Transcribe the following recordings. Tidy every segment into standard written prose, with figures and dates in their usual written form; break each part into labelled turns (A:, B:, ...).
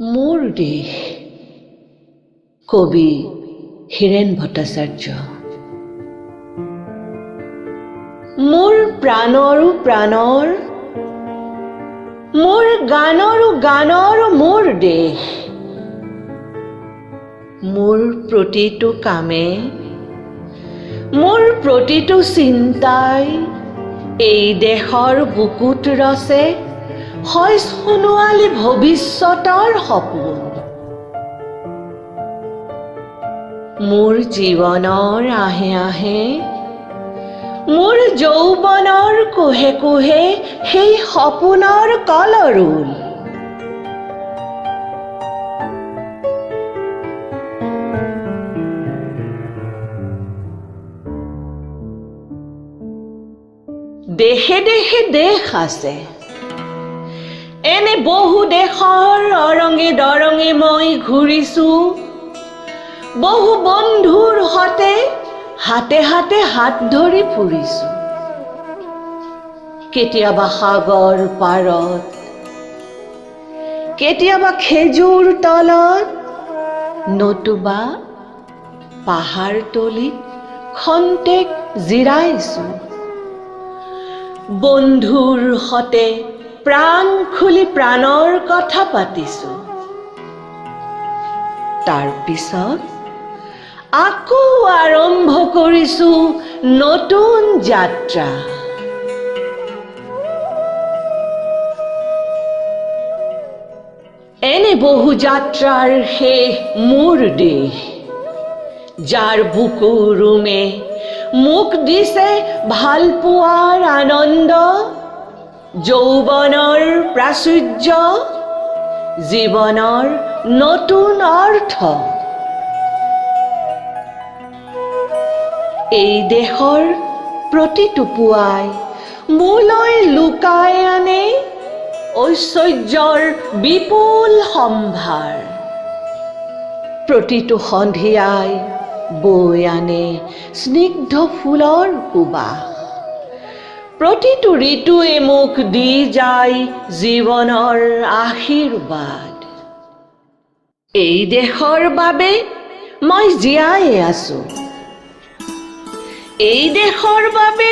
A: মোৰ দেশ কবি হীৰেণ ভট্টাচাৰ্য। মোৰ প্ৰাণৰো প্ৰাণৰ, মোৰ গানৰো গানৰ মোৰ দেশ। মোৰ প্ৰতিটো কামে, মোৰ প্ৰতিটো চিন্তাই এই দেশৰ বুকুত ৰচে হয় সোণোৱালী ভৱিষ্যতৰ সপোন। মোৰ জীৱনৰ আহে আহে, মোৰ যৌৱনৰ কোহে কোহে সেই সপোনৰ কলৰোল। দেশে দেশে দেশ আছে, এনে বহু দেশৰ অৰঙে দৰঙে মই ঘূৰিছো। বহু বন্ধুৰ সতে হাতে হাতে হাত ধৰি ফুৰিছো। কেতিয়াবা সাগৰ পাৰত, কেতিয়াবা খেজুৰ তলত, নতুবা পাহাৰ তলিত খন্তেক জিৰাইছো। বন্ধুৰ সতে প্ৰাণ খুলি প্ৰাণৰ কথা পাতিছো। তাৰ পিছত আকৌ আৰম্ভ কৰিছো নতুন যাত্ৰা। এনে বহু যাত্ৰাৰ শেষ মোৰ দেশ, যাৰ বুকু ৰুমে মোক দিছে ভাল পোৱাৰ আনন্দ, যৌৱনৰ প্ৰাচুৰ্য, জীৱনৰ নতুন অৰ্থ। এই দেশৰ প্ৰতিটো পুৱাই মোলৈ লুকাই আনে ঐশ্বৰ্যৰ বিপুল সম্ভাৰ। প্ৰতিটো সন্ধিয়াই বৈ আনে স্নিগ্ধ ফুলৰ সুবাস। প্ৰতিটো ঋতুৱে মোক দি যায় জীৱনৰ আশীৰ্বাদ। এই দেশৰ বাবে মই জীয়াই আছো, এই দেশৰ বাবে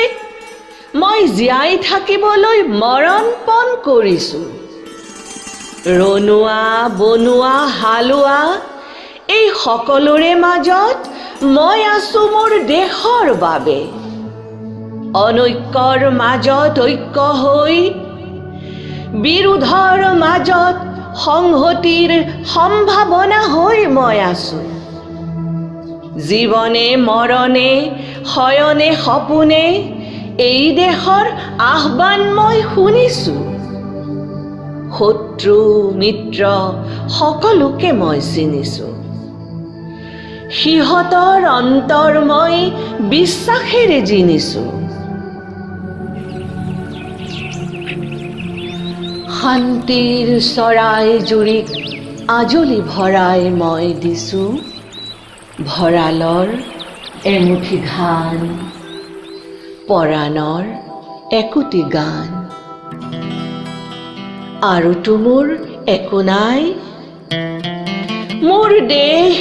A: মই জীয়াই থাকিবলৈ মৰণ পণ কৰিছো। ৰণুৱা বনোৱা হালোৱা এই সকলোৰে মাজত মই আছো মোৰ দেশৰ বাবে। অনৈক্যৰ মাজত ঐক্য হৈ, বিৰোধৰ মাজত সংহতিৰ সম্ভাৱনা হৈ মই আছো। জীৱনে মৰণে শয়নে সপোনে এই দেশৰ আহ্বান মই শুনিছো। শত্ৰু মিত্ৰ সকলোকে মই চিনিছো। সিহঁতৰ অন্তৰ মই বিশ্বাসেৰে জিনিছো। শান্তিৰ চৰাই জুৰিক আজলি ভৰাই মই দিছো ভঁৰালৰ এমুঠি ধান, পৰাণৰ একোটি গান। আৰুতো মোৰ একো নাই। মোৰ দেশ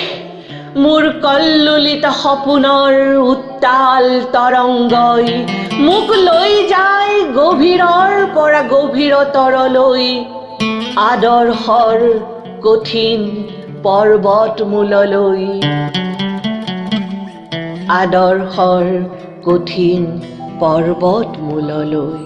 A: মোৰ কল্লোলিত সপোনৰ উত্তাল তৰংগই মোক লৈ যায় গভীৰৰ পৰা গভীৰতৰলৈ, আদৰ্শৰ কঠিন পৰ্বতমূললৈ। আদৰ্শৰ কঠিন পৰ্বতমূললৈ।